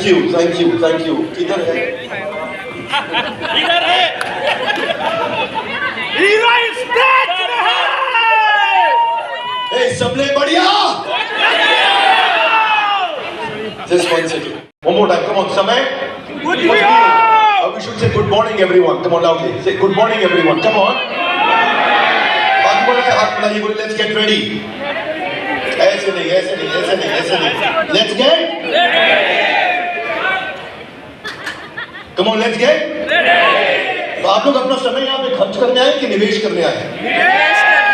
Thank you thank you thank you. किधर है? इधर है। हीरो स्टेज पे है। ए सबले बढ़िया। Just 1 second. One more time. Come on, Samay. Good You must be morning. here. We should say good morning, everyone. Come on, loudly. Say good morning, everyone. Come on. बाकी बोले हाथ मिलाइए, बोले let's get ready. ऐसे नहीं, ऐसे नहीं, ऐसे नहीं, ऐसे नहीं. Let's get. Come on, let's get. तो आप लोग अपना समय यहाँ पे खर्च करने आए कि निवेश करने आए?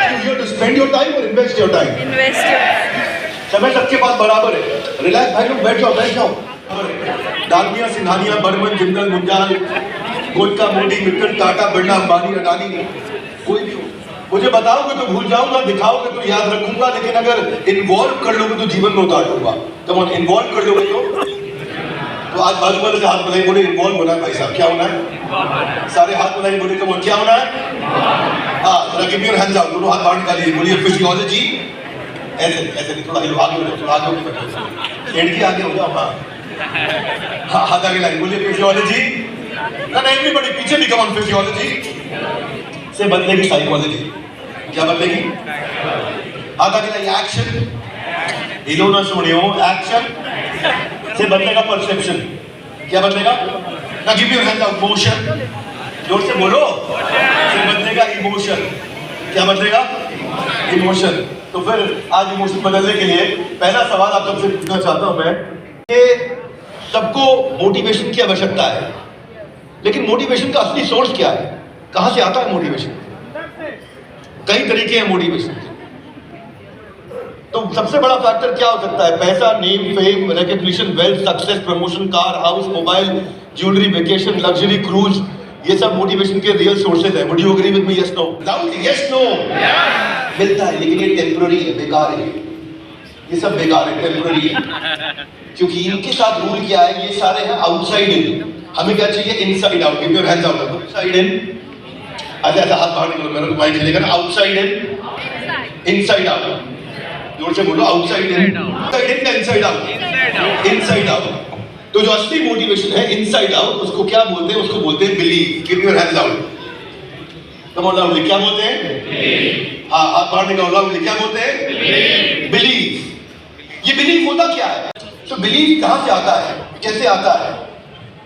You here to spend your time or invest your time? समय सबके पास बराबर है। रिलैक्स भाई लोग, बैठ जाओ बैठ जाओ। डालमिया, सिंघानिया, बर्मन, जिंदल, मुंजाल, गोलका, मोदी, मित्तल, टाटा, बिरला, अंबानी, अडानी, कोई भी हो, मुझे बताओगे तो भूल जाऊंगा, दिखाओगे तो याद रखूंगा, लेकिन अगर इन्वॉल्व कर लोगे तो जीवन में उतार दूंगा। कम ऑन, इन्वॉल्व कर लोगे तो आज बाजू वाले से हाथ मिलाइए, बोले इन्वॉल्व होना है भाई साहब। क्या होना है? सारे हाथ मिलाइए, बोले कम ऑन, क्या होना है? हाँ, गिव योर हैंड्स आउट, दोनों हाथ बाहर निकालिए, बोलिए फिजियोलॉजी। ऐसे नहीं, थोड़ा आगे बढ़ो, थोड़ा आगे बढ़ो, एंड की आगे हो जाओ। हाँ, हाथ आगे लाइए, बोलिए फिजियोलॉजी। ना एवरीबॉडी पीछे भी, कम ऑन, फिजियोलॉजी से बदलेगी साइकोलॉजी। क्या बदलेगी? हाथ आगे लाइए, एक्शन। हिलो ना सुनियो, एक्शन से बदलेगा परसेप्शन। क्या बदलेगा? ना give your hands out, motion. जोर से बोलो। से बदलेगा इमोशन। क्या बदलेगा? इमोशन। तो फिर आज इमोशन बदलने के लिए पहला सवाल आप सबसे पूछना चाहता हूं मैं कि सबको मोटिवेशन की आवश्यकता है, लेकिन मोटिवेशन का असली सोर्स क्या है? कहां से आता है मोटिवेशन? कई तरीके हैं मोटिवेशन के। तो सबसे बड़ा फैक्टर क्या हो सकता है? पैसा, name, fame, recognition, wealth, success, promotion, car, house, mobile, jewellery, vacation, luxury, cruise, ये सब मोटिवेशन के रियल सोर्सेज है। Would you agree with me? Yes no? Loudly yes no. मिलता है लेकिन ये टेम्पररी है, बेकार है। ये सब बेकार है, टेम्पररी है, क्योंकि इनके साथ रूल क्या है? ये सारे हैं आउटसाइड इन। हमें क्या चाहिए? Inside out. Give your hands out. Outside in. अच्छा ऐसा हाथ बाहर निकालो, मेरा तो माइक चलेगा ना। Outside in, inside out. जोर से बोलो, आउटसाइड इन। आउटसाइड इन का इनसाइड आउट? Inside out. तो जो असली मोटिवेशन है इनसाइड आउट, उसको क्या बोलते हैं? उसको बोलते हैं believe. Give your hands out. Come on loudly, क्या बोलते हैं? हाँ, हाथ बाहर निकालो, लाउडली, क्या बोलते हैं? बिलीव। ये बिलीव होता क्या है? तो बिलीव कहां से आता है, कैसे आता है?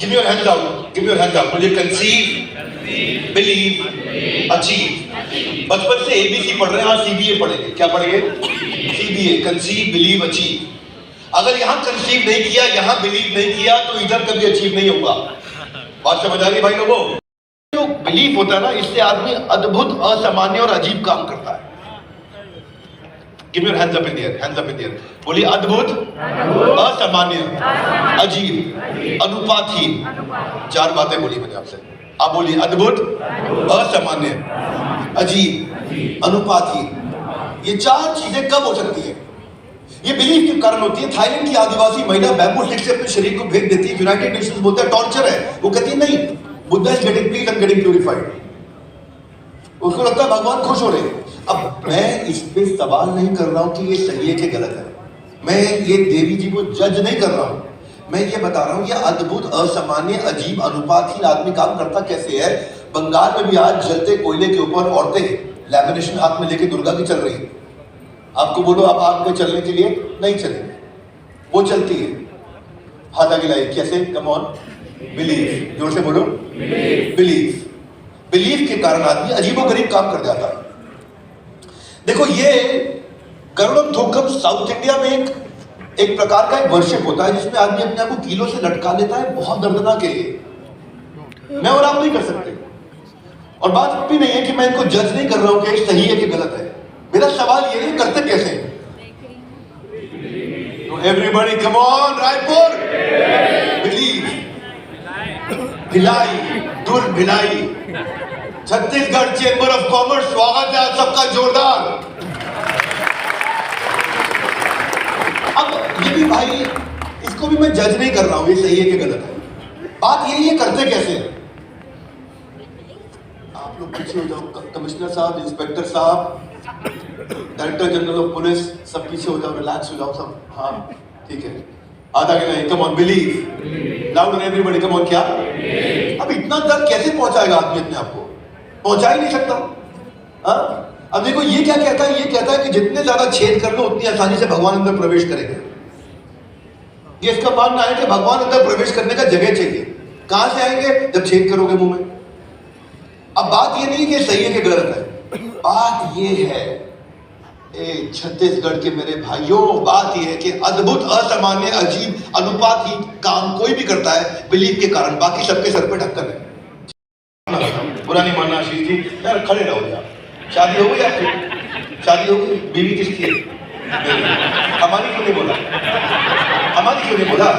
Give your hands out, give your hands out. बोलिए कंसीव, बिलीव, अचीव। बचपन से एबीसी पढ़ रहे हैं, आज सीबीए पढ़ेंगे। क्या पढ़ेंगे? CBA, conceive, believe, achieve. अगर यहां कंसीव नहीं किया, यहां बिलीव नहीं किया, तो इधर कभी अचीव नहीं होगा। बात समझ आ रही भाई लोगों? जो बिलीव होता है ना, इससे आदमी अद्भुत, असामान्य और अजीब काम करता है। Give your hands up in the air, hands up in the air. बोलिए अद्भुत, असामान्य, अजीब, अनुपातहीन। 4 बातें बोली मैंने आपसे। आप बोलिए अद्भुत, असामान्य, अजीब, अनुपातहीन। ये 4 चीजें कब हो सकती है? ये बिलीफ के कारण होती है। थाईलैंड की आदिवासी महिला बैम्बू स्टिक से अपने शरीर को फेंक देती है। यूनाइटेड नेशंस बोलता है टॉर्चर है, वो कहती है नहीं, Buddha is getting please, I am getting purified. उसको लगता है भगवान खुश हो रहे हैं। अब मैं इस पे सवाल नहीं कर रहा हूं कि ये सही है कि गलत है, मैं ये देवी जी को जज नहीं कर रहा हूं, मैं ये बता रहा हूं ये अद्भुत, असामान्य, अजीब, अनुपातहीन आदमी काम करता कैसे है। बंगाल में भी आज जलते कोयले के ऊपर औरतें लैमिनेशन हाथ में लेके दुर्गा की चल रही है। आपको बोलो आप आग में चलने के लिए नहीं चलेंगे, वो चलती है। हाथ आगे लाइए, कैसे? Come on, believe. जोर से बोलो, बिलीव। बिलीव के कारण आदमी अजीबोगरीब काम कर जाता है। देखो ये गरुड़म थोकम साउथ इंडिया में एक प्रकार का एक वर्शिप होता है, जिसमें आदमी अपने आप को कीलों से लटका लेता है, बहुत दर्दनाक है ये। मैं और आप नहीं कर सकते। और बात भी नहीं है कि मैं इनको जज नहीं कर रहा हूं कि सही है कि गलत है। मेरा सवाल ये है करते कैसे? Everybody come on, Raipur, believe. Bhilai, Durg Bhilai, Chhattisgarh chamber of commerce, स्वागत है आप सबका जोरदार। अब ये भी भाई, इसको भी मैं जज नहीं कर रहा हूं ये सही है कि गलत है। बात यही है करते कैसे? आप लोग पीछे हो जाओ, कमिश्नर साहब, इंस्पेक्टर साहब, डायरेक्टर जनरल ऑफ पुलिस, सब पीछे हो जाओ, रिलैक्स हो जाओ सब। हाँ ठीक है। आधा के नहीं, come on believe, louder everybody, come on. क्या अब इतना दर्द कैसे पहुंचाएगा आदमी अपने आप को? पहुंचा ही नहीं सकता। हाँ, अब देखो ये क्या कहता है, ये कहता है कि जितने ज्यादा छेद कर लो उतनी आसानी से भगवान अंदर प्रवेश करेंगे। ये इसका मानना है कि भगवान अंदर प्रवेश करने का जगह चाहिए। कहां से आएंगे? जब छेद करोगे मुंह में। अब बात ये नहीं कि सही है कि गलत है, बात ये है छत्तीसगढ़ के मेरे भाइयों, बात यह है कि अद्भुत, असामान्य, अजीब, अनुपातहीन काम कोई भी करता है बिलीव के कारण, बाकी सबके सर पे ढक्कन है। बुरा नहीं मानना आशीष जी, यार खड़े रहो यार। शादी हो गई आपकी? शादी हो गई? बीवी किसकी है? हमारी क्यों नहीं बोला? हमारी क्यों नहीं बोला?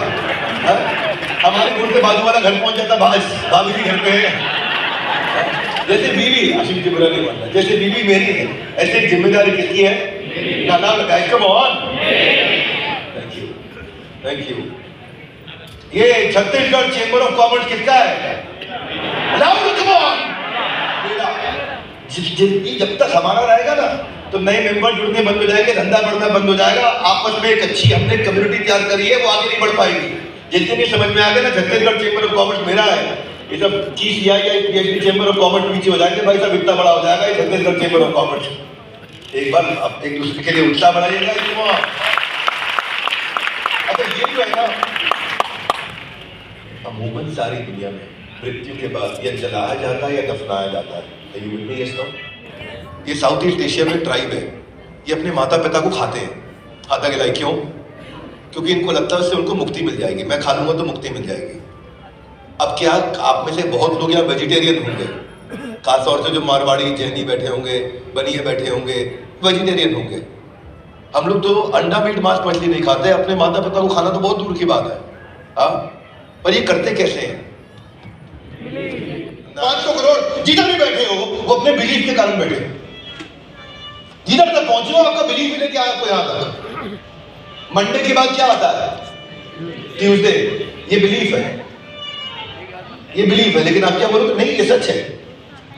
हमारे बोलते बाजू वाला घर पहुंच जाता, भाभी जी घर पे है। जैसे बीवी, आशीष जी बुरा नहीं मानना, जैसे बीवी मेरी है ऐसे जिम्मेदारी किसकी है? ना नाम लगाए, come on. Thank you, thank you. ये छत्तीसगढ़ चेंबर ऑफ कॉमर्स किसका है? Come on. जिंदगी जब तक हमारा रहेगा ना तो नए मेंबर जुड़ने बंद हो जाएंगे, धंधा बढ़ना बंद हो जाएगा। आपस में एक अच्छी हमने कम्युनिटी तैयार करी है, वो आगे नहीं बढ़ पाएगी। जिस दिन ये समझ में आ गया ना छत्तीसगढ़ चेंबर ऑफ कॉमर्स मेरा है, ये सब GCI PhD chamber of commerce पीछे हो जाएंगे भाई साहब, इतना बड़ा हो जाएगा ये छत्तीसगढ़ चेंबर ऑफ कॉमर्स। एक बार अब एक दूसरे के लिए उत्साह बढ़ाइएगा। अच्छा ये जो है ना, अमूमन सारी दुनिया में मृत्यु के बाद या जलाया जाता है या दफनाया जाता है। ये साउथ ईस्ट एशिया में ट्राइब है, ये अपने माता पिता को खाते हैं आधा गिलाई। क्यों? क्योंकि इनको लगता है उससे उनको मुक्ति मिल जाएगी, मैं खा लूंगा तो मुक्ति मिल जाएगी। अब क्या आप में से बहुत लोग यहाँ वेजिटेरियन होंगे, खासतौर से जो मारवाड़ी जैनी बैठे होंगे, बनिए बैठे होंगे, वेजिटेरियन होंगे। हम लोग तो अंडा मीट मांस मछली नहीं खाते, अपने माता पिता को खाना तो बहुत दूर की बात है। हाँ, पर ये करते कैसे हैं? 500 करोड़ जिधर भी बैठे हो वो अपने बिलीफ के कारण बैठे। जिधर तक पहुंचे हो आपका बिलीफ लेके आया आपको यहाँ तक। मंडे के बाद क्या आता है? ट्यूसडे। ये बिलीफ है, ये बिलीफ है। लेकिन आप क्या बोलोगे? नहीं ये सच है।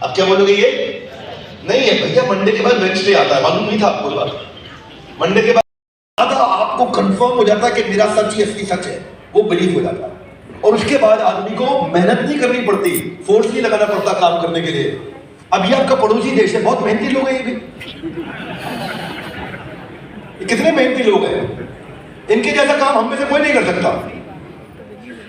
आप क्या बोलोगे? ये नहीं है भैया। मंडे के बाद वेडनेसडे आता है, मालूम नहीं था आपको बात? मंडे के बाद आपको कंफर्म हो जाता है कि मेरा सच ही असली सच है, वो बिलीफ हो जाता है। और उसके बाद आदमी को मेहनत नहीं करनी पड़ती, फोर्स नहीं लगाना पड़ता काम करने के लिए। अब ये आपका पड़ोसी देश है, बहुत मेहनती लोग हैं ये भी। कितने मेहनती लोग हैं, इनके जैसा काम हम में से कोई नहीं कर सकता।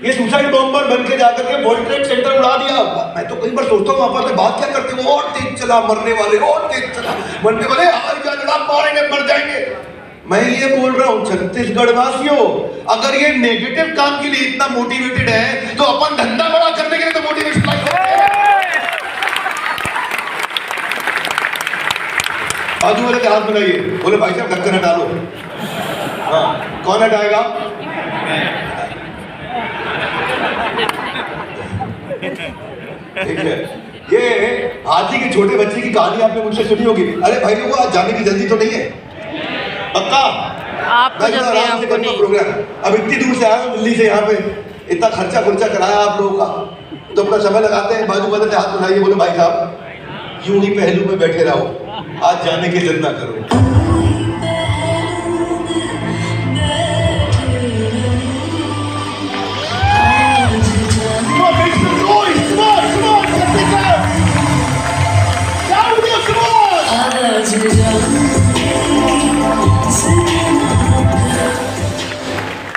ये सुसाइड बॉम्बर बन के जाकर के वर्ल्ड ट्रेड सेंटर उड़ा दिया। मैं तो कई बार सोचता हूँ वहां पर बात क्या करते हैं, और तेज चला मरने वाले, और तेज चला मरने वाले, हार जा लड़ा मारेंगे मर जाएंगे। मैं ये बोल रहा हूं छत्तीसगढ़ वासियों, अगर ये नेगेटिव काम के लिए इतना मोटिवेटेड है तो अपन धंधा बड़ा करने के लिए तो मोटिवेशन बाजू वाले के हाथ मिलाइए, बोले भाई साहब ढक्कन हटा लो। हाँ, कौन हटाएगा? ठीक है। ये हाथी के छोटे बच्चे की कहानी आपने मुझसे सुनी होगी। अरे भाई लोगों आज जाने की जल्दी तो नहीं है? पक्का? आपको जब भी आपको नहीं। प्रोग्राम अब इतनी दूर से आया हूं दिल्ली से, यहाँ पे इतना खर्चा कराया आप लोगों का, तो अपना समय लगाते हैं। बाजू वाले हाथ बनाइए, बोले भाई साहब यूं ही पहलू में बैठे रहो, आज जाने की जिद ना करो।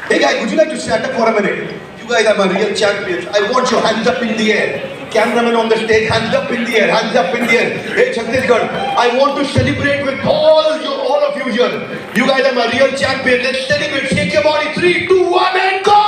Hey guys, would you like to stand up for a minute? You guys are my real champions. I want your hands up in the air. Cameraman on the stage, hands up in the air, hands up in the air. Hey Chhattisgarh, I want to celebrate with all of you here. You guys are my real champions. Let's celebrate. Shake your body. 3, 2, 1, and go!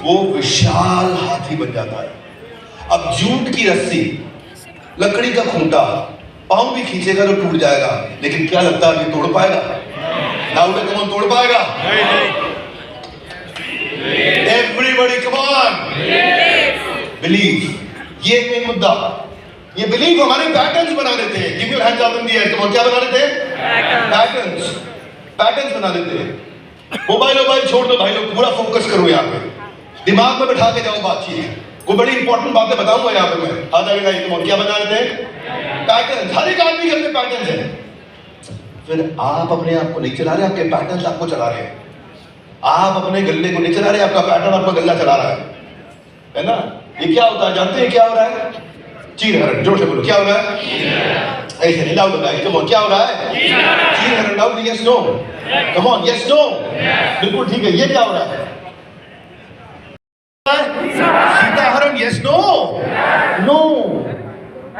वो विशाल हाथी बन जाता है। अब jute की रस्सी, लकड़ी का खूंटा, पांव भी खींचेगा तो टूट जाएगा, लेकिन क्या लगता है ये तोड़ पाएगा? लाउडर कम ऑन, तोड़ पाएगा? Everybody come on, believe. ये मेन मुद्दा, ये बिलीव हमारे पैटर्न्स बना देते हैं। Give your hands up in the air, come on. क्या बना देते हैं? पैटर्न्स बना देते हैं। मोबाइल छोड़ दो भाई लोग, पूरा फोकस करो यहाँ पे, दिमाग में बैठा के जाओ बातचीत। कोई बड़ी इंपॉर्टेंट बातें बताऊंगा यहाँ पे मैं। आज आगे क्या बता रहे थे? पैटर्न। हर एक आदमी के अपने पैटर्न है। फिर आप अपने आप को नहीं चला रहे, आपके पैटर्न आपको चला रहे हैं। आप अपने गले को नहीं चला रहे, आपका पैटर्न आपका गला चला रहा है ना? ये क्या होता है जानते हैं? क्या हो रहा है? चीर हरण। जोर से बोलो, क्या हो रहा है? ऐसे नहीं, लाउड बताइए, कम ऑन, क्या हो रहा है? चीर हरण। Loud, yes no, come on, yes no. बिल्कुल ठीक है। ये क्या हो रहा है? सीता हरण, यस नो, नो।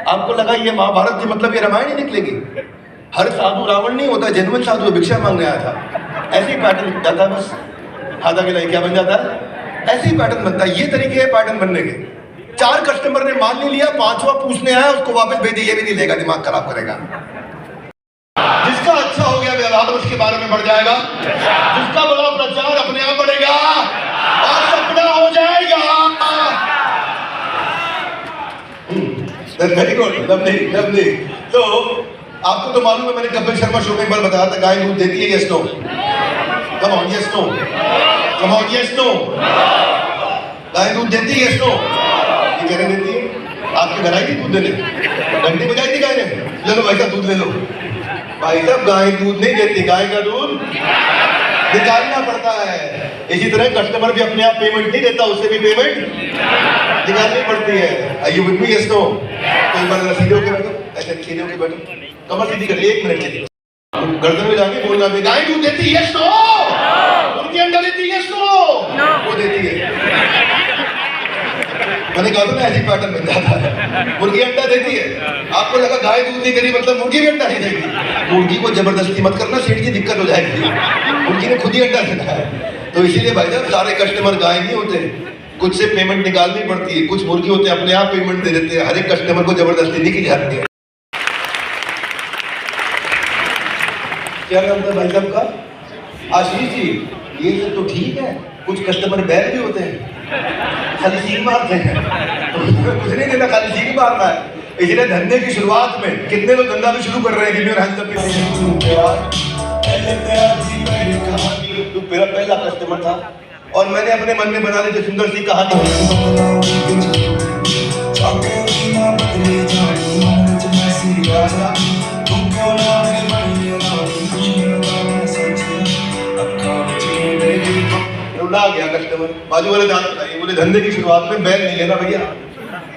आपको लगा ये महाभारत की मतलब ये रामायण ही निकलेगी? हर साधु रावण नहीं होता, जेन्युइन साधु भिक्षा मांगने आया था। ऐसे ही पैटर्न बनता था बस। हाथ आगे लाइए, क्या बन जाता है? ऐसे ही पैटर्न बनता है। ये तरीके है पैटर्न बनने के। 4 कस्टमर ने मान नहीं लिया, 5वां पूछने आया, उसको वापस भेज दिया, ये भी नहीं लेगा, दिमाग खराब करेगा। जिसका अच्छा हो गया व्यवहार उसके बारे में बढ़ जाएगा, जिसका बड़ा प्रचार अपने आप बढ़ेगा और सपना हो जाएगा। Very good, lovely. तो आपको तो मालूम है, मैंने कपिल शर्मा शो में एक बार बताया था, गाय दूध देती है, yes no, come on, yes no, come on, yes no. गाय दूध देती है, यस नो। ये कहने देती है? आपके घर आई थी दूध देने? घंटी बजाई थी गाय ने, ले लो भाई साहब दूध ले लो। भाई साहब गाय दूध नहीं देती, गाय का दूध निकालना पड़ता है। इसी तरह कस्टमर भी अपने आप पेमेंट नहीं देता, उससे भी पेमेंट निकालनी पड़ती है। Are you with me? Yes no. तो एक बार सीधे होके बैठो, ऐसे सीधे होके बैठो, कमर सीधी कर, 1 मिनट के लिए गर्दन में जाके बोलना, गाय दूध देती है, यस नो। उनकी अंडा देती है, यस नो। वो देती है। मैंने कहा था ना, ऐसी पैटर्न बन जाता है। मुर्गी अंडा देती है, आपको लगा गाय दूध नहीं करी मतलब मुर्गी भी अंडा नहीं देगी। मुर्गी को जबरदस्ती मत करना, सेठ की दिक्कत हो जाएगी। मुर्गी ने खुद ही अंडा देना है। तो इसीलिए भाई साहब सारे कस्टमर गाय नहीं होते, कुछ से पेमेंट निकालनी पड़ती है। कुछ मुर्गी होते हैं अपने आप पेमेंट दे देते हैं, हर एक कस्टमर को जबरदस्ती नहीं की जाती है। क्या नाम था भाई साहब का? आशीष जी। ये सब तो ठीक है, कुछ कस्टमर बैल भी होते हैं, खाली सीख मारते हैं। कुछ नहीं देना, खाली सीख मारना है। इसलिए धंधे की शुरुआत में कितने लोग धंधा भी शुरू कर रहे हैं कि तू मेरा पहला कस्टमर था और मैंने अपने मन में बना ली थी सुंदर सी कहानी। रुला गया कस्टमर। बाजू वाले जान बताइए, बोले धंधे की शुरुआत में बैल नहीं लेना भैया,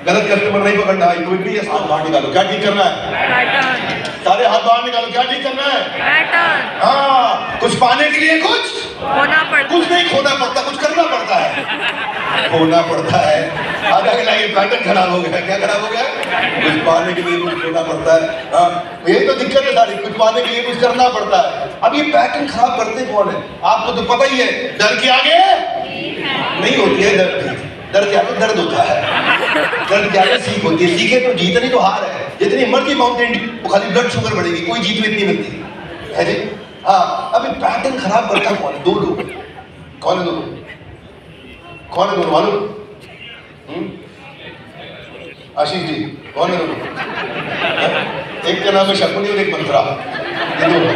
गलत कस्टमर नहीं पकड़ना है। कोई भी हाथ बाहर निकालो, क्या ठीक करना है? सारे हाथ बाहर निकालो, क्या ठीक करना है? हाँ, कुछ पाने के लिए कुछ खोना पड़ता, कुछ नहीं खोना पड़ता, कुछ करना पड़ता है, खोना पड़ता है। आधा के लाइए पैटर्न खराब हो गया। क्या खराब हो गया? कुछ पाने के लिए कुछ खोना पड़ता है। हाँ, यही तो दिक्कत है सारी, कुछ पाने के लिए कुछ करना पड़ता है। अब ये पैटर्न खराब करते कौन है? आपको तो पता ही है, डर के आगे नहीं होती है दर्द, दर्द के आगे दर्द होता है, दर्द के आगे सीख होती है। सीखे तो जीत, नहीं तो हार है। जितनी मर्जी माउंटेन ड्यू, खाली ब्लड शुगर बढ़ेगी, कोई जीत इतनी मिलती है जी। हाँ, अभी पैटर्न खराब करता कौन है? 2 लोग। कौन है 2 लोग? कौन है 2 लोग मालूम? आशीष जी, कौन है 2 लोग? एक का नाम है शकुनी और एक मंत्रा। ये 2 है।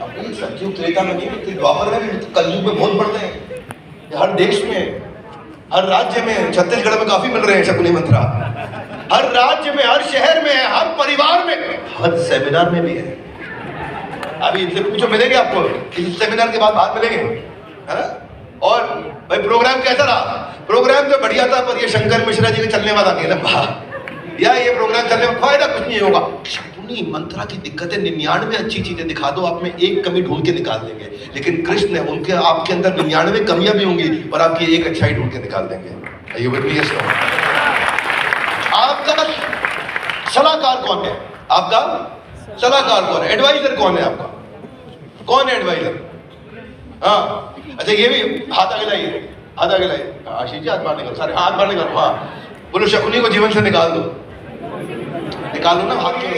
अभी सतयुग त्रेता में नहीं, द्वापर में भी, कलयुग में बहुत बढ़ते हैं। हर देश में, हर राज्य में, छत्तीसगढ़ में काफी मिल रहे हैं शकुनी मंत्रा। हर राज्य में, हर शहर में, हर परिवार में, हर सेमिनार में भी है। अभी इनसे पूछो, मिलेंगे आपको इस सेमिनार के बाद बात मिलेंगे, है ना? और भाई प्रोग्राम कैसा रहा? प्रोग्राम तो बढ़िया था, पर ये शंकर मिश्रा जी के चलने वाला नहीं लंबा, या ये प्रोग्राम चलने में फायदा कुछ नहीं होगा। शकुनी मंत्रा की दिक्कत है, 99 अच्छी चीजें दिखा दो, आप में एक कमी ढूंढ के निकाल देंगे। लेकिन कृष्ण है, उनके आपके अंदर 99 कमियां भी होंगी, और आपकी एक अच्छाई ढूंढ के निकाल देंगे। ये बदलिए। आपका सलाहकार कौन है? आपका सलाहकार कौन है? एडवाइजर कौन है आपका? कौन है एडवाइजर? हाँ, अच्छा ये भी हाथ आगे लाइए, हाथ आगे लाइए। आशीष जी हाथ बाहर निकालो, सारे हाथ बाहर निकालो। हाँ, बोलो शकुनी को जीवन से निकाल दो, निकाल दो ना हाथ के।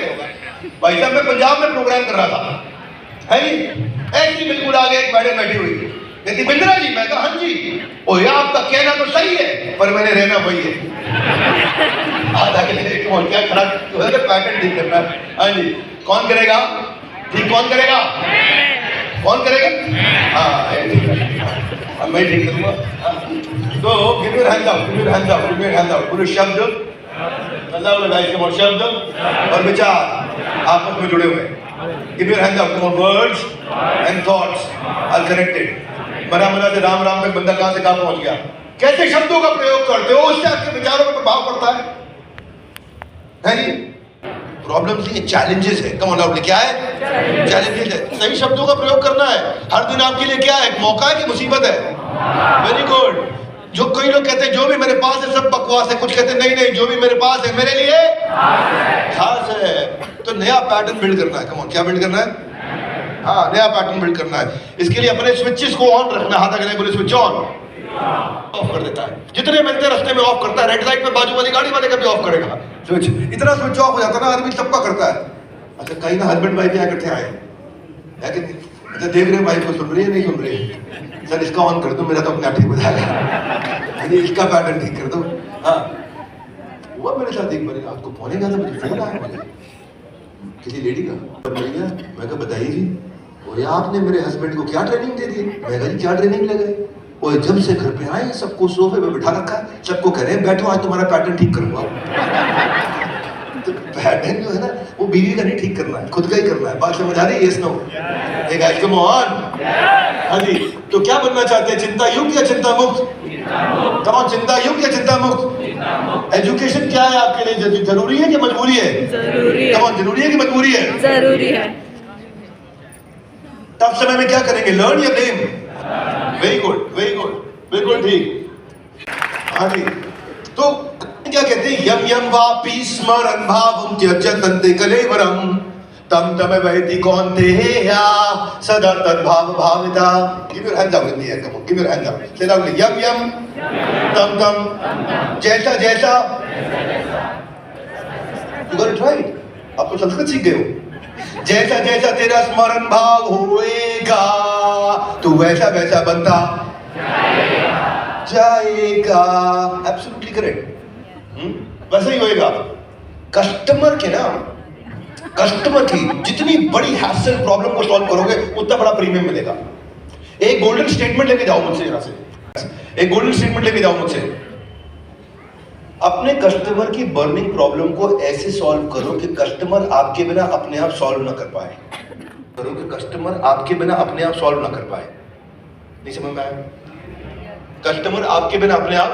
भाई साहब मैं पंजाब में प्रोग्राम कर रहा था, है नहीं? ऐसी बिल्कुल आगे एक मैडम बैठी हुई कहती, बिंद्रा जी। मैं कहा हाँ जी। ओ यार, आपका कहना तो सही है, पर मैंने रहना वही है। आधा के लिए क्या खराब पैटर्न ठीक करना है। हाँ जी, कौन करेगा ठीक? कौन करेगा? कौन करेगा? हाँ, अब मैं ठीक करूँगा। तो give your hands out, give your hands out, give your hands out। पूरे शब्द अल्लाह लगाए के और शब्द और विचार आपस में जुड़े हुए हैं। Give your hands out, come on, words and thoughts are connected। मना मना से राम राम तक बंदा कहाँ से कहाँ पहुँच गया। कैसे शब्दों का प्रयोग करते हो उससे आपके विचारों पर प्रभाव पड़ता है नहीं? प्रॉब्लम्स नहीं, चैलेंजेस है। कम ऑन लाउडली, क्या है? चैलेंजेस है। सही शब्दों का प्रयोग करना है। हर दिन आपके लिए क्या है? मौका है कि मुसीबत है? Very good. जो कई लोग कहते हैं जो भी मेरे पास है सब बकवास है, कुछ कहते हैं नहीं नहीं जो भी मेरे पास है मेरे लिए खास है। तो नया पैटर्न बिल्ड करना है। कम ऑन, क्या बिल्ड करना है? हाँ, नया पैटर्न बिल्ड करना है। इसके लिए अपने स्विचेस को ऑन रखना। हाथ अगले बोले स्विच ऑन, ऑफ कर देता है। जितने मिलते रास्ते में ऑफ करता है। रेड लाइट पे बाजू वाली गाड़ी वाले का भी ऑफ करेगा स्विच। इतना स्विच ऑफ हो जाता है ना, आदमी सबका करता है। अच्छा, कहीं ना हस्बैंड वाइफ यहाँ इकट्ठे आए है कि नहीं? अच्छा, देख रहे वाइफ को सुन रही है नहीं सुन रही है? सर इसका ऑन कर दो, मेरा तो अपने आप ठीक हो जाएगा। इसका पैटर्न ठीक कर दो। हाँ, हुआ मेरे साथ एक बार रात को 11:15 बजे फोन आया मुझे किसी लेडी का। भैया मैं कहा बताइए जी। बोले आपने मेरे हस्बैंड को क्या ट्रेनिंग दे दी? मैं कहा जी क्या ट्रेनिंग लगाई? वो जब से घर पे आए सबको सोफे पे बिठा रखा है, सबको कह रहे हैं बैठो आज तुम्हारा पैटर्न ठीक करूंगा। तो पैटर्न जो है ना वो बीवी का नहीं ठीक करना है, खुद का ही करना है। बात समझ आ रही है? Yes no? एक गाइस कम ऑन। हाँ जी, तो क्या बनना चाहते हैं? चिंता युक्त या चिंता मुक्त? कम ऑन, चिंता युक्त या चिंता मुक्त? एजुकेशन क्या है आपके लिए? जरूरी है कि मजबूरी है? जरूरी है। कम ऑन, जरूरी है कि मजबूरी है? जरूरी है। टफ समय में क्या करेंगे? लर्न या blame? Very good, very good, बिल्कुल ठीक। हाँ जी, तो क्या कहते हैं? यम यम वापी स्मरण भावम त्यजन्ते कलेवरम तम तम वैति कौन्तेया सदा तद्भाव भाविता। Give your hands out in the air, come on, give your hands out. Say loudly, यम यम तम तम जैसा जैसा। You got it right. आप तो संस्कृत सीख गए हो। जैसा जैसा तेरा स्मरण भाव होएगा तू वैसा वैसा बनता जाएगा। Absolutely correct. वैसा ही होएगा। कस्टमर की जितनी बड़ी हैसल प्रॉब्लम को सॉल्व करोगे उतना बड़ा प्रीमियम मिलेगा। एक गोल्डन स्टेटमेंट लेके जाओ मुझसे यहां से, एक गोल्डन स्टेटमेंट लेके जाओ मुझसे। अपने कस्टमर की बर्निंग प्रॉब्लम को ऐसे सॉल्व करो कि कस्टमर आपके बिना अपने आप सॉल्व ना कर पाए। करो कि कस्टमर आपके बिना अपने आप सॉल्व ना कर पाए। नहीं समझ में आया? कस्टमर आपके बिना अपने आप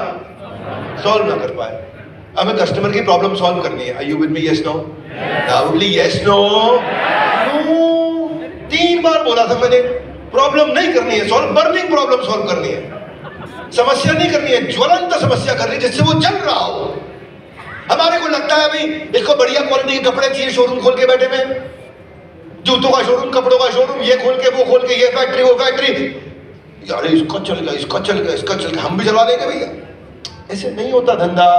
सॉल्व ना कर पाए। हमें कस्टमर की प्रॉब्लम सॉल्व करनी है। Are you with me? Yes no? Loudly yes no? 3 बार बोला था मैंने। प्रॉब्लम नहीं करनी है सॉल्व, बर्निंग प्रॉब्लम सॉल्व करनी है। समस्या नहीं करनी है, ज्वलंत समस्या करनी है जिससे वो जल रहा हो। हमारे को लगता है भाई इसको बढ़िया क्वालिटी के कपड़े चाहिए, शोरूम खोल के बैठे में, जूतों का शोरूम, कपड़ों का शोरूम, ये खोल के वो खोल के, ये फैक्ट्री वो फैक्ट्री। यार इसका चल गया, इसका चल गया, इसका चल गया, हम भी चला देंगे भैया। ऐसे नहीं होता धंधा।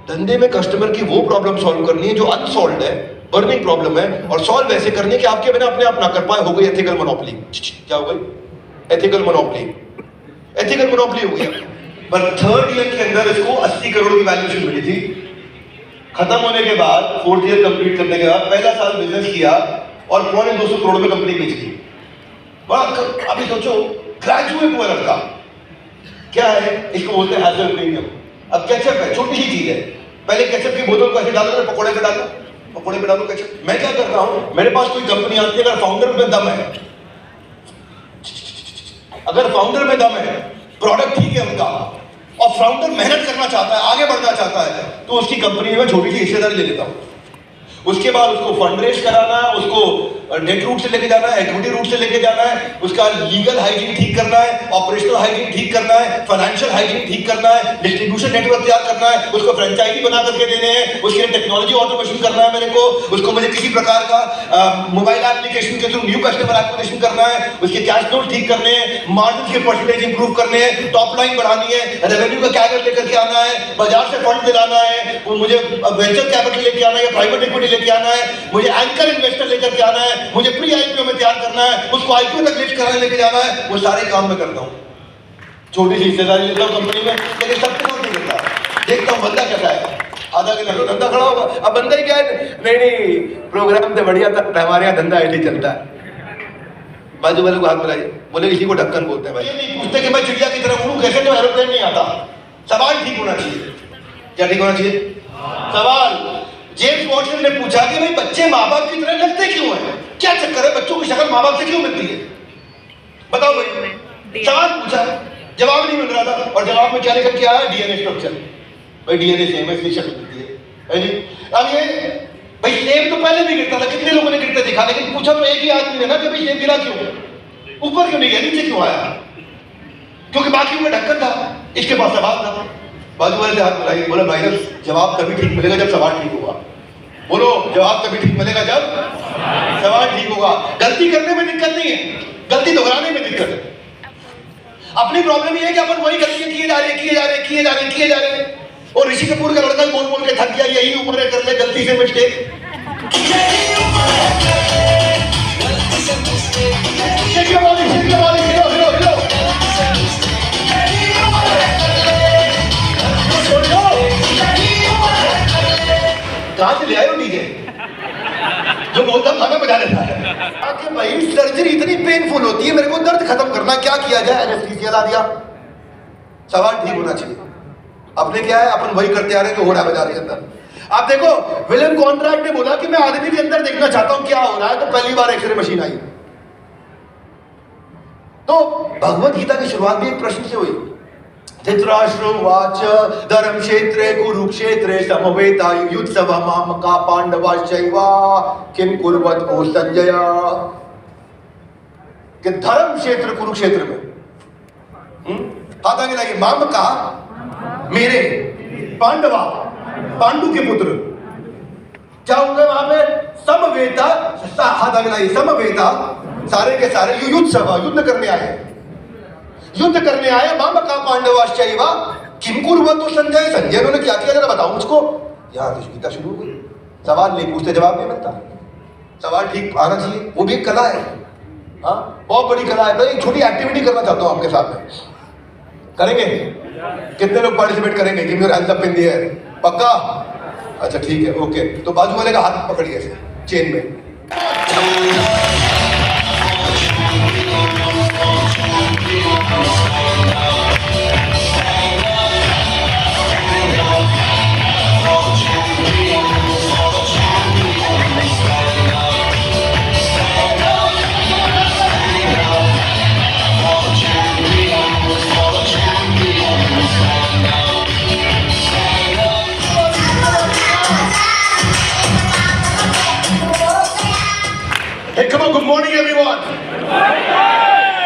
धंधे में कस्टमर की वो प्रॉब्लम सॉल्व करनी है जो अनसॉल्व्ड है, बर्निंग प्रॉब्लम है, और सॉल्व ऐसे करनी है कि आपके बिना अपने आप ना कर पाए। हो गई एथिकल मोनोपोली। क्या हो गई? Ethical monopoly. एथिकल मोनोपोली हो गया। पर 3rd ईयर के अंदर इसको 80 करोड़ की वैल्यूएशन मिली थी। खत्म होने के बाद 4th ईयर कंप्लीट करने के बाद पहला साल बिजनेस किया और 250 करोड़ में कंपनी बेच दी। अभी सोचो, ग्रेजुएट हुआ लड़का, क्या है इसको बोलते हैं हैजल प्रीमियम। अब केचप है, छोटी सी चीज है। पहले केचप की बोतल को ऐसे डालो, पकौड़े पे डालो, पकौड़े पे डालो केचप। मैं क्या करता हूं, मेरे पास कोई कंपनी आती है, अगर फाउंडर में दम है, अगर फाउंडर में दम है, प्रोडक्ट ठीक है उनका, और फाउंडर मेहनत करना चाहता है, आगे बढ़ना चाहता है, तो उसकी कंपनी में छोटी सी हिस्सेदारी ले लेता हूं। उसके बाद उसको फंड रेज कराना है, उसको डेट रूट से लेके जाना है, इक्विटी रूट से लेके जाना है, उसका लीगल हाइजीन ठीक करना है, ऑपरेशनल हाइजीन ठीक करना है, फाइनेंशियल हाइजीन ठीक करना है, डिस्ट्रीब्यूशन नेटवर्क तैयार करना है, उसको फ्रेंचाइजी बना करके देने हैं, उसके लिए टेक्नोलॉजी ऑटोमेशन करना है मेरे को, उसको मुझे किसी प्रकार का मोबाइल एप्लीकेशन के थ्रू न्यू कस्टमर एक्विजिशन करना है, उसके कैश फ्लो ठीक करने हैं, मार्जिन के परसेंटेज इंप्रूव करने हैं, टॉप लाइन बढ़ानी है, रेवेन्यू का कैगर लेकर के आना है, बाजार से फंड दिलाना है, मुझे वेंचर कैपिटल लेके आना है, प्राइवेट इक्विटी लेके आना है, मुझे एंकर इन्वेस्टर लेकर के आना है, मुझे प्री आईपीओ में तैयार करना है, उसको आईपीओ तक लिस्ट कराने लेके जाना है। वो सारे काम मैं करता हूँ। छोटी सी हिस्सेदारी लेता हूँ कंपनी में, लेकिन सब कुछ नहीं करता। देखता हूँ बंदा कैसा है, आधा घंटा धंधा खड़ा होगा। अब बंदा ही क्या है, नहीं प्रोग्राम से बढ़िया था, हमारे यहाँ धंधा ऐसे चलता है। बाजू वाले को हाथ मिलाइए, बोले इसी को ढक्कन बोलते हैं भाई। ये नहीं पूछते कि मैं चिड़िया की तरह उड़ूं कैसे, जो एरोप्लेन नहीं आता। सवाल ठीक होना चाहिए। क्या ठीक होना चाहिए? सवाल जेम्स वॉटसन ने पूछा कि भाई बच्चे माँ बाप की तरह लगते क्यों हैं? क्या चक्कर है, बच्चों की शक्ल माँ बाप से क्यों मिलती है? बताओ भाई। सवाल पूछा, जवाब नहीं मिल रहा था, और जवाब में क्या निकल के आया? DNA structure. भाई डीएनए सेम है, इसलिए शक्ल मिलती है जी। अब ये भाई सेब तो पहले भी गिरता था, कितने लोगों ने गिरते देखा, लेकिन पूछा तो एक ही आदमी ने ना कि भाई सेब गिरा क्यों, ऊपर क्यों नहीं गया, नीचे क्यों आया? क्योंकि बाकी में ढक्कन था, इसके पास सवाल था। बाजू वाले से हाथ मिलाइए, बोला भाई जवाब तभी ठीक मिलेगा जब सवाल ठीक होगा। बोलो जवाब तभी ठीक मिलेगा जब सवाल ठीक होगा। गलती करने में दिक्कत नहीं है, गलती दोहराने में दिक्कत है। अपनी प्रॉब्लम ये है कि अपन वही गलतियां किए जा रहे हैं। और ऋषि कपूर का लड़का बोल बोल के थक गया, यही उम्र है कर ले गलती से मिस्टेक। कहां से ले आए हो डीजे जो बोलता खाना बजा लेता है? भाई सर्जरी इतनी पेनफुल होती है, मेरे को दर्द खत्म करना, क्या किया जाए? एनेस्थीसिया ला दिया। सवाल ठीक होना चाहिए। अपने क्या है, अपन वही करते आ रहे हैं जो हो रहा है बाजार के अंदर। आप देखो विलियम कॉन्ट्रैक्ट ने बोला कि मैं आदमी के अंदर देखना चाहता हूं क्या हो रहा है, तो पहली बार एक्सरे मशीन आई। तो भगवत गीता की शुरुआत भी एक प्रश्न से हुई। धृतराष्ट्रोवाच धर्मक्षेत्रे कुरुक्षेत्रे समवेता युत्सवमामका पांडवाश्चैवा किम कुर्वतो संजय। कि धर्म क्षेत्र कुरुक्षेत्र में हाथ आगे लाइए, मामका मेरे, पांडवा पांडु के पुत्र, क्या होंगे वहां पे? समवेता, हाथ आगे लाइए, समवेता सारे के सारे युद्ध करने आए। मामका पांडवाश्चैवा किम कुर्वतो संजय। संजय उन्होंने क्या किया जरा बताओ मुझको। यहां से गीता शुरू हो गई। सवाल नहीं पूछते जवाब नहीं मिलता। सवाल ठीक आना चाहिए, वो भी एक कला है। हाँ बहुत बड़ी कला है। एक छोटी एक्टिविटी करना चाहता हूं आपके साथ में, करेंगे? कितने लोग पार्टिसिपेट करेंगे? Give your hands up in the air. पक्का? अच्छा ठीक है, ओके। तो बाजू वाले का हाथ पकड़िए ऐसे चेन में। Hey, come on, good morning everyone.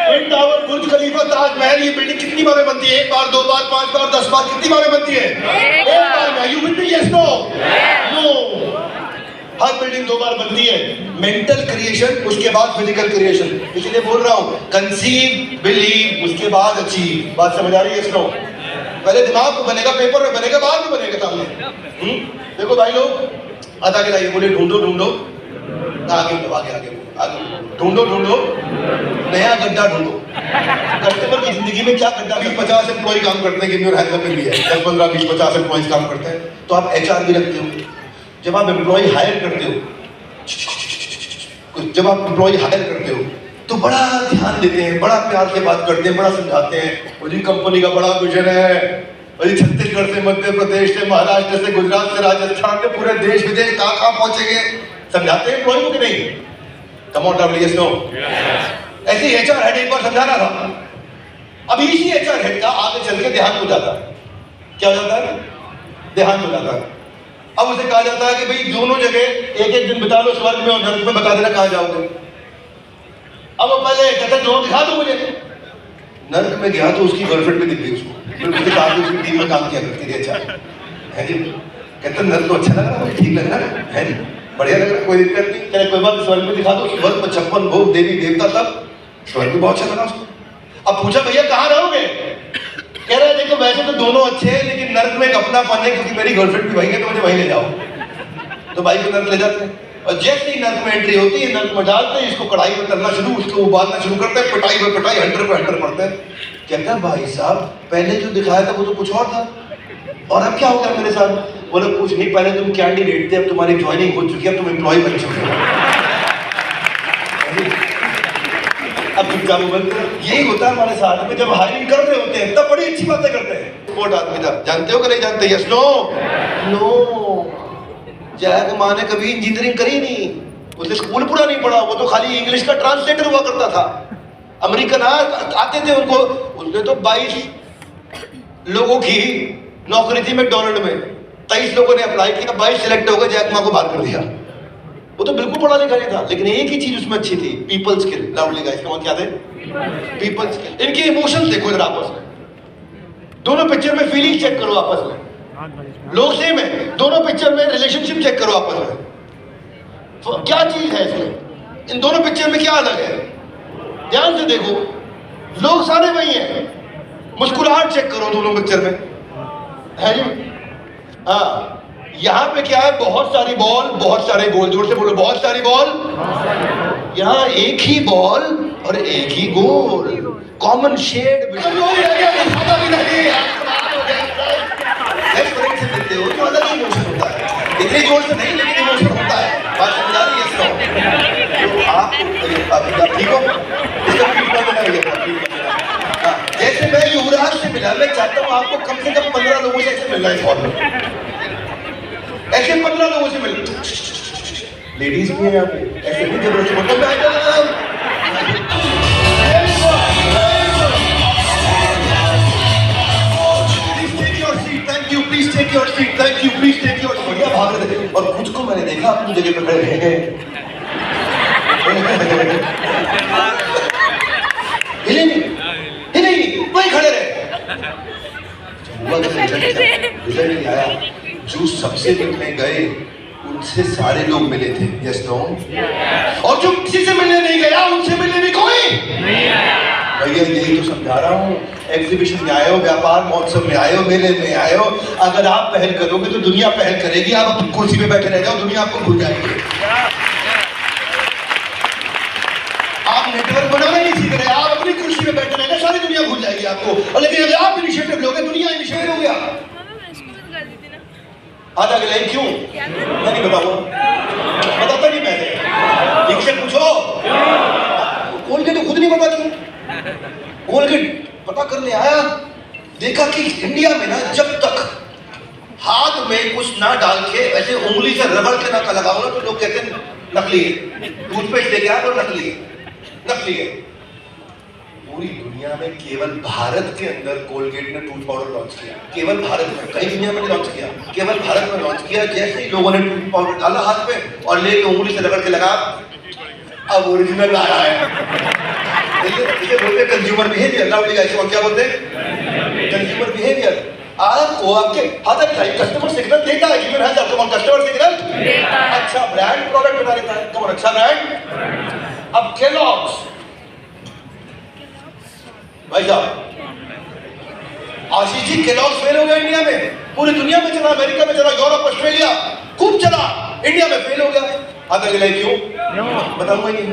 Twin Tower, बुर्ज खलीफा, ताजमहल, ये बिल्डिंग कितनी बार में बनती है? 1 बार, 2 बार, 5 बार, 10 बार, कितनी बार में बनती है? एक बार में। You with me? Yes, no? No. Her building 2 बार बनती है। मेंटल क्रिएशन, उसके बाद फिजिकल क्रिएशन। इसलिए बोल रहा हूँ, कंसीव, बिलीव, उसके बाद अचीव। बात समझ आ रही है? Yes, no? पहले दिमाग में बनेगा, पेपर में बनेगा, बाद में बनेगा सामने। देखो भाई लोग आधा के लाइए, बोले ढूंढो आगे ढूंढो नया गड्ढा ढूंढो। कस्टमर की जिंदगी में क्या गड्ढा? 20-50 एम्प्लॉय काम करते हैं, 10-15 20-50 एम्प्लॉयज काम करते हैं। तो आप HR भी रखते हो। जब आप एम्प्लॉय हायर करते हो तो बड़ा ध्यान देते हैं, बड़ा प्यार से बात करते हैं, बड़ा समझाते हैं। मुझे कंपनी का बड़ा विजन है, छत्तीसगढ़ से, मध्य प्रदेश से, महाराष्ट्र से, गुजरात से, राजस्थान से, पूरे देश विदेश कहाँ पहुंचेंगे, समझाते हैं एम्प्लॉय को कि नहीं? Come on W S no. ऐसे HR हेड एक बार समझाना था। अब इसी HR हेड का आगे चल के देहांत हो जाता है। क्या हो जाता है? देहांत हो जाता है। अब उसे कहा जाता है कि भाई दोनों जगह एक दिन बिता लो, स्वर्ग में और नरक में, बता देना कहां जाओगे। अब वो पहले कहते दोनों दिखा दो मुझे। नरक में गया तो उसकी गर्लफ्रेंड भी दिख गई उसको, फिर उसके साथ उसकी टीम में काम किया करती थी। अच्छा है जी, कहते नरक तो अच्छा लग रहा है, ठीक लग रहा है जी, बढ़िया लग रहा है, कोई दिक्कत नहीं। चले कोई बात, स्वर्ग में दिखा दो। स्वर्ग में 56 भोग, देवी देवता सब, स्वर्ग में बहुत अच्छा लगा उसको। अब पूछा भैया कहाँ रहोगे? कह रहा है देखो वैसे तो दोनों अच्छे हैं, लेकिन नर्क में एक अपनापन है, क्योंकि मेरी गर्लफ्रेंड भी वही है, तो मुझे वहीं ले जाओ। तो भाई को नर्क ले जाते हैं, और जैसे ही नर्क में एंट्री होती है, नर्क में डालते हैं, इसको कढ़ाई में तलना शुरू, उसको उबालना शुरू करते हैं, पिटाई में पिटाई, हंटर पे हंटर पड़ते हैं। कहता है भाई साहब पहले जो दिखाया था वो तो कुछ और था, और अब क्या हो गया मेरे साथ? बोले कुछ नहीं, पहले तुम कैंडिडेट थे, अब तुम्हारी ज्वाइनिंग हो चुकी है, अब तुम एम्प्लॉय बन चुके हो। अब चुपचाप बंद करो। यही होता है हमारे साथ में, जब हायरिंग कर रहे होते हैं तब बड़ी अच्छी बातें करते हैं। स्पोर्ट आदमी था, जानते हो कि नहीं जानते? Yes no no. जैक माँ ने कभी इंजीनियरिंग करी नहीं, उसने स्कूल पूरा नहीं पढ़ा, वो तो खाली इंग्लिश का ट्रांसलेटर हुआ करता था। अमेरिकन आते थे उनको, उसने तो 22 लोगों की नौकरी थी मैकडॉनल्ड में, 23 लोगों ने अप्लाई किया, 22 सिलेक्ट हो गए, जैक माँ को बाहर कर दिया। वो तो बिल्कुल पढ़ा लिखा नहीं था, लेकिन एक ही चीज उसमें अच्छी थी, पीपल स्किल। लाउडली गाइस, कौन क्या थे? People skill. इनके इमोशंस देखो जरा आपस में, दोनों पिक्चर में फीलिंग चेक करो आपस में, लोग सेम है, दोनों पिक्चर में रिलेशनशिप चेक करो आपस में, तो क्या चीज है इसमें, इन दोनों पिक्चर में क्या अलग है? ध्यान से देखो, लोग सारे वही हैं। मुस्कुराहट चेक करो दोनों पिक्चर में, है जी? हाँ, यहाँ पे क्या है? बहुत सारी बॉल, बहुत सारे गोल। जोर से बोलो, बहुत सारी बॉल। यहाँ एक ही बॉल और एक ही गोल, कॉमन शेड। हो तो अलग ही इमोशन होता है, इतने जोर से नहीं, लेकिन इमोशन होता है। बात समझा रही है इसको? तो आप ठीक हो? इसका फीडबैक बनाइए। जैसे मैं युवराज से मिला, मैं चाहता हूँ आपको कम से कम 15 लोगों से ऐसे मिलना है इस हॉल में, ऐसे 15 लोगों से मिल। लेडीज भी हैं यहाँ पे, ऐसे नहीं जबरदस्ती मतलब thank you, please take your seat, thank you, please take your seat. बढ़िया भाग रहे थे, और कुछ को मैंने देखा अपनी जगह पे खड़े रह गए, हिले नहीं, वही खड़े रहे। हुआ रिजल्ट नहीं आया, जो सबसे मिलने गए उनसे सारे लोग मिले थे। Yes no? और जो किसी से मिलने नहीं गया उनसे मिलने भी कोई नहीं आया। भैया यही तो समझा रहा हूँ, एग्जीबिशन में आए हो, व्यापार महोत्सव में आए हो, मेले में आए हो, अगर आप पहल करोगे तो दुनिया पहल करेगी। आप अपनी कुर्सी पे बैठे रह जाओ, दुनिया आपको भूल जाएगी। आप नेटवर्क बनाना नहीं सीख रहे, आप अपनी कुर्सी पे बैठे रहना, सारी दुनिया भूल जाएगी आपको। और लेकिन अगर आप इनिशिएटिव लोगे, दुनिया इनिशिएटिव हो गया। आज आगे लाइन क्यों? मैं नहीं बताऊंगा, बताता नहीं मैंने, ठीक से पूछो। कोलगेट खुद नहीं बताती, कोलगेट पता करने आया, देखा कि इंडिया में ना जब तक हाथ में कुछ ना डाल के ऐसे उंगली से रगड़ के ना लगाओ ना, तो लोग कहते हैं नकली है। टूथपेस्ट लेके आया तो नकली है। पूरी दुनिया में केवल भारत के अंदर कोलगेट ने टूथ पाउडर लॉन्च किया, केवल भारत में, कई दुनिया में लॉन्च किया, केवल भारत में लॉन्च किया। जैसे ही लोगों ने टूथ पाउडर डाला हाथ पे और लेके उंगली से रगड़ के लगा, अब ओरिजिनल आ रहा है। इसे बोलते हैं कंज्यूमर बिहेवियर। लाउडली गाइस, और क्या बोलते हैं? Consumer behaviour. आपको आपके हाथ में कस्टमर सिग्नल देता है, given has come on customer signal देता है। अच्छा ब्रांड प्रोडक्ट बना देता है, कम ऑन अच्छा ब्रांड। अब केलॉग्स भाई साहब, आशीष जी केलॉग्स फेल हो गया इंडिया में, पूरी दुनिया में चला, अमेरिका में चला, यूरोप, ऑस्ट्रेलिया खूब चला, इंडिया में फेल हो गया। आगे के लिए क्यों बताऊंगा नहीं,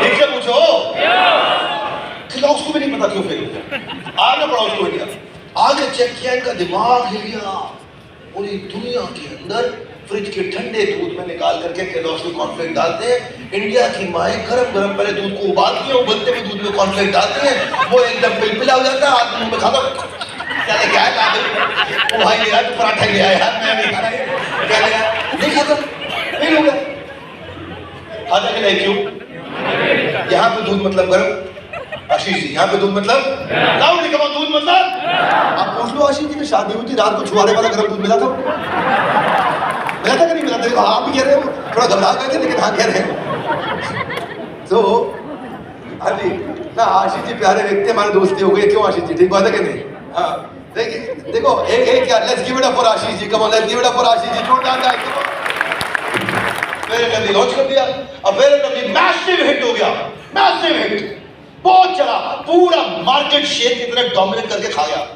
ठीक से पूछो। केलॉग्स को भी नहीं पता क्यों फेल हो गया। आगे पढ़ा उसको इंडिया, आगे चेक किया, इनका दिमाग हिल गया। पूरी दुनिया के अंदर फ्रिज के ठंडे दूध में निकाल करके केलॉग्स में कॉर्नफ्लेक्स डालते हैं। इंडिया की माएँ गरम पहले दूध को उबालती हैं, उबलते हुए दूध में कॉर्नफ्लेक्स डालती हैं, वो एकदम पिलपिला हो जाता है, आदमी मुंह में खाता क्या लेके आया? वो भाई ले आया, तो पराठा ले आया यार, मैं नहीं खाना है, क्या ले आया? नहीं खाता, फेल हो गया। आधा के लिए क्यों? यहाँ पे दूध मतलब गर्म। आशीष जी, यहाँ पे दूध मतलब लाउडली कहो, दूध मतलब। आप पूछ लो आशीष जी की शादी हुई थी, रात को छुआरे वाला गर्म दूध मिला था कि नहीं मिला था? आप भी कह रहे हो, थोड़ा घबरा गए थे, लेकिन हाँ कह रहे हैं। तो अभी ना आशीष जी प्यारे व्यक्ति, हमारे दोस्ती हो गई। क्यों आशीष जी, ठीक बात है कि नहीं? हाँ देखिए, देखो एक क्या, let's give it up for Ashish ji, come on, let's give it up for Ashish ji. जोरदार तालियां। फेयर एंड लवली लॉन्च कर दिया, अब Fair and Lovely massive hit हो गया, मैसिव हिट, बहुत चला, पूरा मार्केट शेयर की तरह डोमिनेट करके खा गया।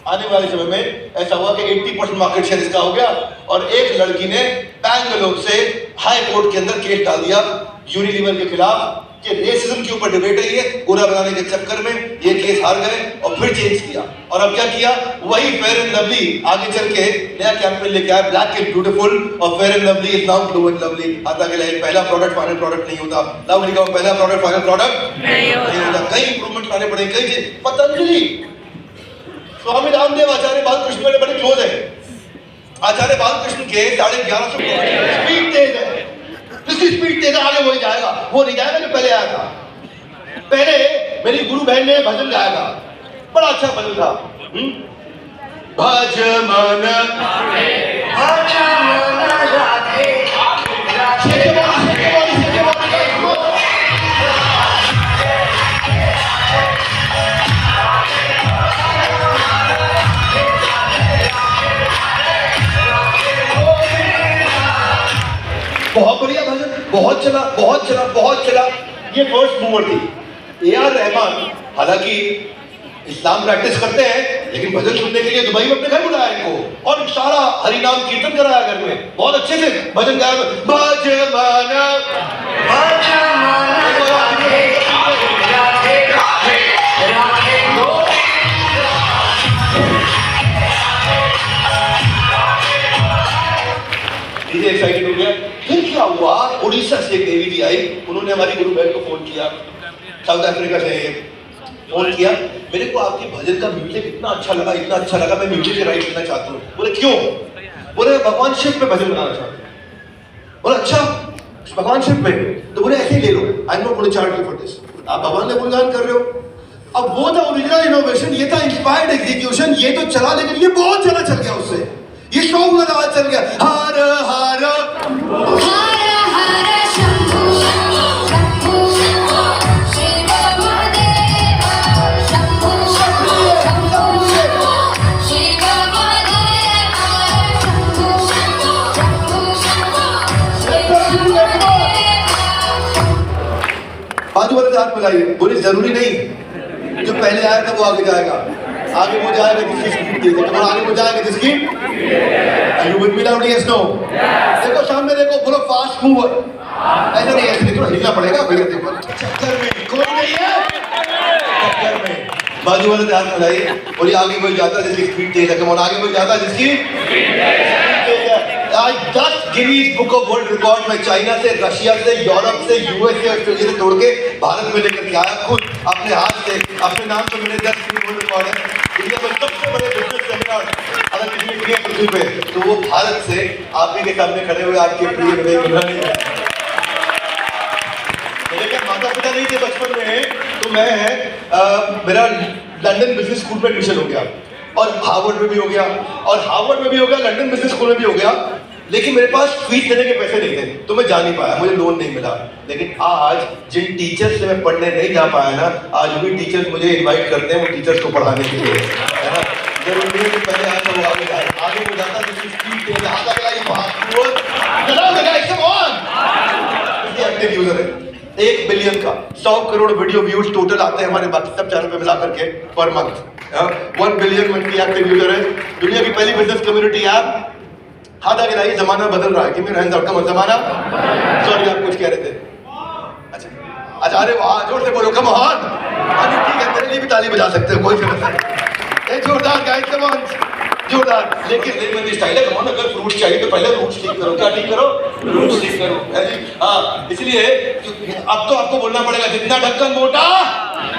आने वाले समय में ऐसा हुआ कि 80% मार्केट शेयर इसका हो गया, और एक लड़की ने बैंगलोर से हाई कोर्ट के अंदर केस डाल दिया यूनिलीवर के खिलाफ कि रेसिज्म के ऊपर डिबेट है, ये गोरा बनाने के चक्कर में ये केस हार गए और फिर चेंज किया। और अब क्या किया, वही फेयर एंड लवली आगे चल के नया कैंपेन लेके आया, ब्लैक एंड ब्यूटीफुल, और fair and lovely is now blue and lovely. आता के लिए पहला प्रोडक्ट फाइनल प्रोडक्ट नहीं होता, लवली का पहला प्रोडक्ट फाइनल प्रोडक्ट नहीं होता। कई इंप्रूवमेंट लाने पड़े, कई चीज। पतंजलि, स्वामी रामदेव आचार्य बालकृष्ण मेरे बड़े क्लोज है। आचार्य बालकृष्ण के 1150 स्पीड तेज है, जिसकी स्पीड तेज आगे वही जाएगा, वो नहीं जाएगा जो पहले आया था। पहले मेरी गुरु बहन ने भजन गाया था, बड़ा अच्छा भजन था। भजन बहुत बढ़िया भजन, बहुत चला बहुत चला बहुत चला। ये फर्स्ट मूवर थी। ए आर रहमान हालांकि इस्लाम प्रैक्टिस करते हैं, लेकिन भजन सुनने के लिए दुबई में अपने घर बुलाया इनको और सारा हरि नाम कीर्तन कराया घर में, बहुत अच्छे से भजन गाया। एक्साइटेड हो गया। फिर क्या हुआ, उड़ीसा से एक देवी जी आई, उन्होंने हमारी गुरु बहन को फोन किया, साउथ अफ्रीका से फोन किया, मेरे को आपके भजन का म्यूजिक इतना अच्छा लगा, इतना अच्छा लगा, मैं म्यूजिक के राइट लेना चाहता हूँ। बोले क्यों? बोले भगवान शिव पे भजन बनाना चाहता हूँ। बोले अच्छा भगवान शिव पे, तो बोले ऐसे ही ले लो, I am not going to charge you for this. आप भगवान ने गुणगान कर रहे हो। अब वो था ओरिजिनल इनोवेशन, ये था इंस्पायर्ड एग्जीक्यूशन, ये तो चला, लेकिन ये बहुत ज्यादा चल गया उससे, ये शौक लगा चल गया। हर हर शंभू शंभू शिव महादेव, शंभू शंभू शिव महादेव, शंभू शंभू बाजू वाले हाथ मिलाइए। बोले जरूरी नहीं, जो पहले आया था वो आगे जाएगा, आगे वो जाएगा जिसकी स्पीड तेज है, आगे वो जाएगा जिसकी। Are you with me now? Yes, no? देखो सामने देखो, बोलो फास्ट मूवर। ऐसा नहीं, ऐसे नहीं, थोड़ा हिलना पड़ेगा। फिर देखो चक्कर में कोई नहीं है, चक्कर में बाजू वाले हाथ मिलाइए। बोलिए आगे कोई जाता है जिसकी स्पीड तेज है, कौन आगे कोई जाता है जिसकी स्पीड तेज है। आज 10 Guinness book of world record में चाइना से, रशिया से, यूरोप से, यूएसए, ऑस्ट्रेलिया से तोड़ के भारत में लेकर के आया, खुद अपने हाथ से, अपने नाम से मैंने 10 गिनीज वर्ल्ड रिकॉर्ड है। दुनिया में सबसे बड़े बिजनेस सेमिनार अगर किसी ने किया पृथ्वी पे, तो वो भारत से आप ही के सामने खड़े हुए आपके प्रिय विनय गुलानी है। मेरे क्या माता पिता नहीं थे बचपन में, तो मैं मेरा लंदन बिजनेस स्कूल में एडमिशन हो गया, और हार्वर्ड में भी हो गया, और हार्वर्ड में भी हो गया, लंदन बिजनेस स्कूल में भी हो गया। लेकिन मेरे पास फीस देने के पैसे नहीं थे, तो मैं जा नहीं पाया, मुझे लोन नहीं मिला। लेकिन आज जिन टीचर्स से मैं पढ़ने नहीं जा पाया ना, आज भी टीचर्स मुझे इनवाइट करते हैं वो टीचर्स को पढ़ाने के लिए, है ना। जरूरी नहीं कि पहले आया था वो आगे जाए, आगे वो जाता जिसकी स्पीड तेज है, हाथ आगे लाइए, एक्टिव यूजर है 1 बिलियन का, 100 करोड़ वीडियो व्यूज टोटल आते हैं हमारे बाकी सब चैनल पे मिला करके per month. 1 billion monthly active user है, दुनिया की पहली बिजनेस कम्युनिटी ऐप। हाथ आगे लाइए, जमाना बदल रहा है कि मेरे हैंड्स आउट, कम जमाना। सॉरी आप कुछ कह रहे थे। अच्छा अरे वाह, जोर से बोलो, कम ऑन। ठीक है, मेरे लिए भी ताली बजा सकते हो, कोई समस्या नहीं। जोरदार गाइस, कम ऑन, जोरदार। लेकिन रेलवे स्टाइल है, कम ऑन। अगर फ्रूट चाहिए तो पहले रूट्स ठीक करो। क्या ठीक करो? रूट्स ठीक करो, है जी। हाँ, इसलिए अब तो आपको बोलना पड़ेगा, जितना ढक्कन मोटा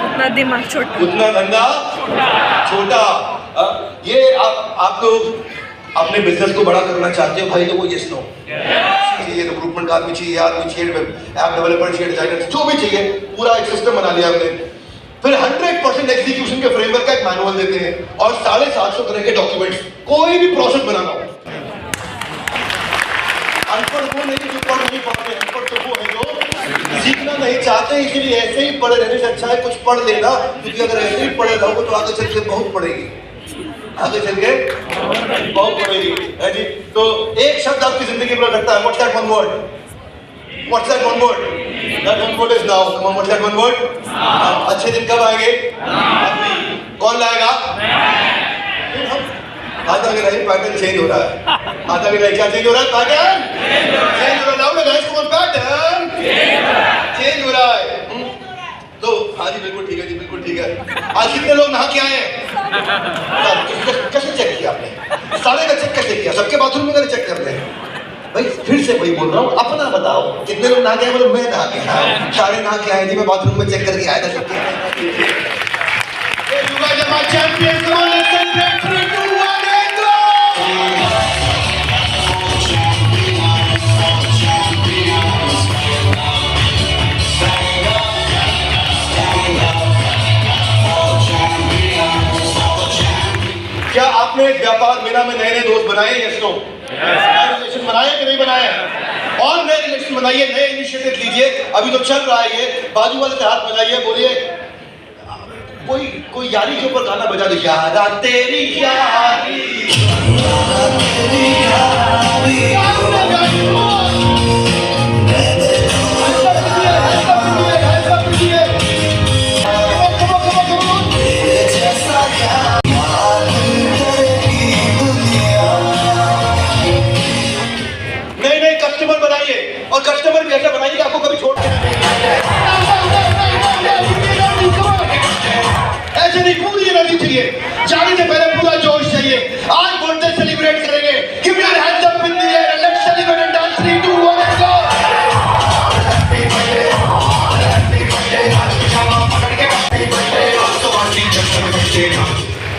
उतना दिमाग छोटा, उतना धंधा छोटा। ये आप लोग अपने बिजनेस को बड़ा करना चाहते हो भाई, तो वो यस नो चाहिए, रिक्रूटमेंट का आदमी चाहिए, ऐप डेवलपर चाहिए, डिजाइनर, जो भी चाहिए, पूरा एक सिस्टम बना लिया हमने। फिर 100% एग्जीक्यूशन के फ्रेमवर्क का एक मैनुअल देते हैं, और 750 तरह के डॉक्यूमेंट्स, कोई भी प्रोसेस बनाना हो। अनपढ़ वो नहीं जो पढ़ नहीं पाते, अनपढ़ तो वो है जो सीखना नहीं चाहते, इसीलिए ऐसे ही पढ़े रहने से अच्छा है कुछ पढ़ लेना, क्योंकि अगर ऐसे ही पढ़े रहोगे तो आगे चल के बहुत पड़ेगी, आगे चल के बहुत पड़ेगी, है जी। तो एक शब्द आपकी जिंदगी में रखता है, what's that one word? What's that one word? That one word is now. Come on, what's that one word? अच्छे दिन कब आएंगे? अभी। कौन लाएगा? हाथ आगे लाइए, पैटर्न चेंज हो रहा है। हाथ आगे लाइए, क्या चेंज हो रहा है? पैटर्न चेंज हो रहा है। पैटर्न चेंज हो रहा है। कितने लोग नहा के आए हैं? कैसे चेक किया आपने? सारे का चेक कैसे किया? सबके बाथरूम में चेक कर रहे हैं भाई। फिर से वही बोल रहा हूँ, अपना बताओ कितने लोग नहा के आए? बोलो मैं नहा के आया, सारे नहा के आए जी, मैं बाथरूम में चेक करके आया था सबके। You guys are my champions. Come on, let's celebrate. 3, 2, 1, and go! क्या आपने व्यापार मेला में नए नए दोस्त बनाए? Yes no? रिलेशन बनाए कि नहीं बनाए? और नए रिलेशन बनाइए, नए इनिशिएटिव लीजिए। अभी तो चल रहा है ये, बाजू वाले से हाथ मिलाइए, बोलिए कोई यारी के ऊपर गाना बजा दो। यारा तेरी यारी, तेरी यारी। नए नए कस्टमर बनाइए, और कस्टमर भी ऐसा बनाइए कि आपको कभी छोड़ के ऐसे नहीं, पूरी एनर्जी चाहिए, जाने से पहले पूरा जोश चाहिए। आज बर्थडे सेलिब्रेट करेंगे। Give your hands up in the air and let's celebrate and dance. 3, 2, 1 and go.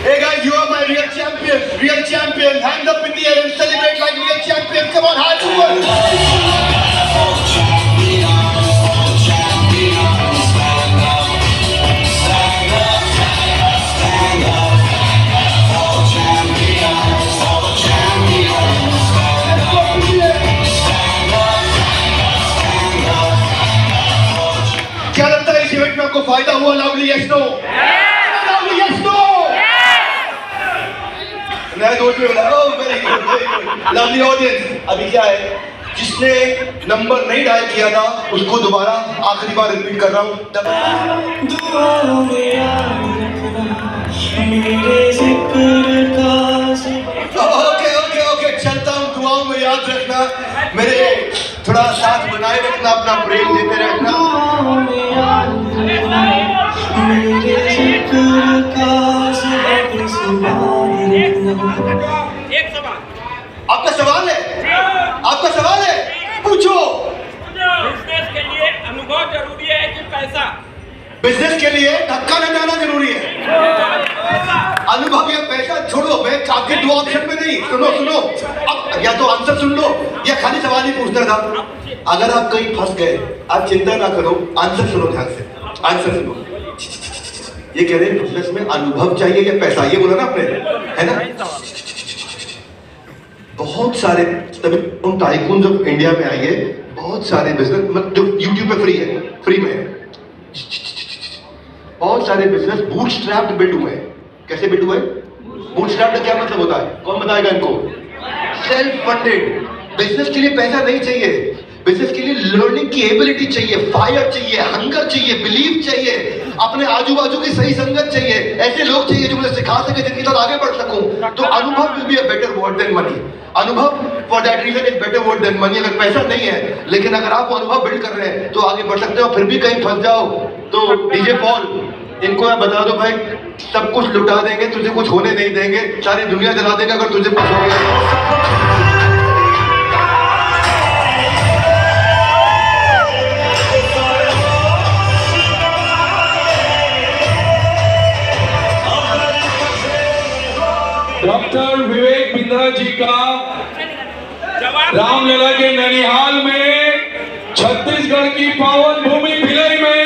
Hey guys, you are my real champions. Real champions. Hands up in the air and celebrate like real champions. Come on, hands up. क्या लगता है इस event में आपको फायदा हुआ? Lovely yes no? Lovely yes no? नए दोस्त भी बोला, oh very good. Lovely audience, अभी क्या है, जिसने नंबर नहीं डायल किया था उसको दोबारा आखिरी बार रिपीट कर रहा हूँ। ओके ओके ओके, चलता हूँ, दुआओं में याद रखना, मेरे थोड़ा साथ बनाए रखना, अपना प्रेम देते रहना। एक सवाल, आपका सवाल है? आपका सवाल है, पूछो। बिजनेस के लिए अनुभव जरूरी है कि पैसा? बिजनेस के लिए धक्का न जाना जरूरी है। अनुभव या पैसा छोड़ो, मैं आपके दो ऑप्शन में नहीं। सुनो सुनो, अब या तो आंसर सुन लो या खाली सवाल ही पूछना था। अगर आप कहीं फंस गए, आप चिंता ना करो, आंसर सुनो ध्यान से, आंसर सुनो। ये कह रहे हैं बिजनेस में अनुभव चाहिए या पैसा, ये बोला ना आपने, है ना? बहुत सारे तभी टाइकून जब इंडिया में आए, बहुत सारे बिजनेस मतलब जो यूट्यूब पे फ्री है, फ्री में है, बहुत सारे बिजनेस बूटस्ट्रैप्ड बिल्ड हुए हैं। कैसे बिल्ड हुए? बूटस्ट्रैप्ड क्या मतलब होता है, कौन बताएगा इनको? Self funded. बिजनेस के लिए पैसा नहीं चाहिए, बिजनेस के लिए लर्निंग की एबिलिटी चाहिए, फायर चाहिए, हंगर चाहिए, बिलीव चाहिए, अपने आजू बाजू की सही संगत चाहिए, ऐसे लोग चाहिए जो मुझे सिखा सके, जिनके साथ आगे बढ़ सकूं। तो अनुभव will be a better word than money. अनुभव for that reason is better word than money. अगर पैसा नहीं है, लेकिन अगर आप अनुभव बिल्ड कर रहे हैं तो आगे बढ़ सकते हो। फिर भी कहीं फंस जाओ तो डीजे पॉल, इनको मैं बता दो भाई, सब कुछ लुटा देंगे, तुझे कुछ होने नहीं देंगे, सारी दुनिया जला देंगे अगर तुझे कुछ हो गया। डॉक्टर विवेक बिंद्रा जी का रामलला के ननिहाल में छत्तीसगढ़ की पावन भूमि भिलाई में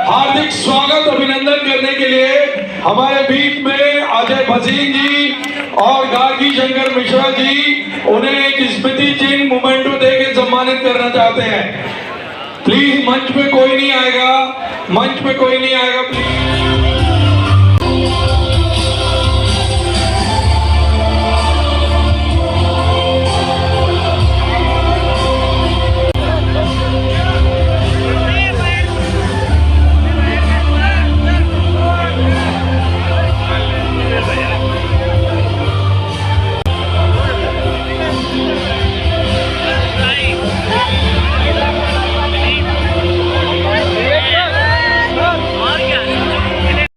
हार्दिक स्वागत अभिनंदन करने के लिए हमारे बीच में अजय भसीन जी और गार्गी शंकर मिश्रा जी उन्हें एक स्मृति चिन्ह मोमेंटो देकर सम्मानित करना चाहते हैं। प्लीज मंच पे कोई नहीं आएगा, मंच पे कोई नहीं आएगा प्लीज।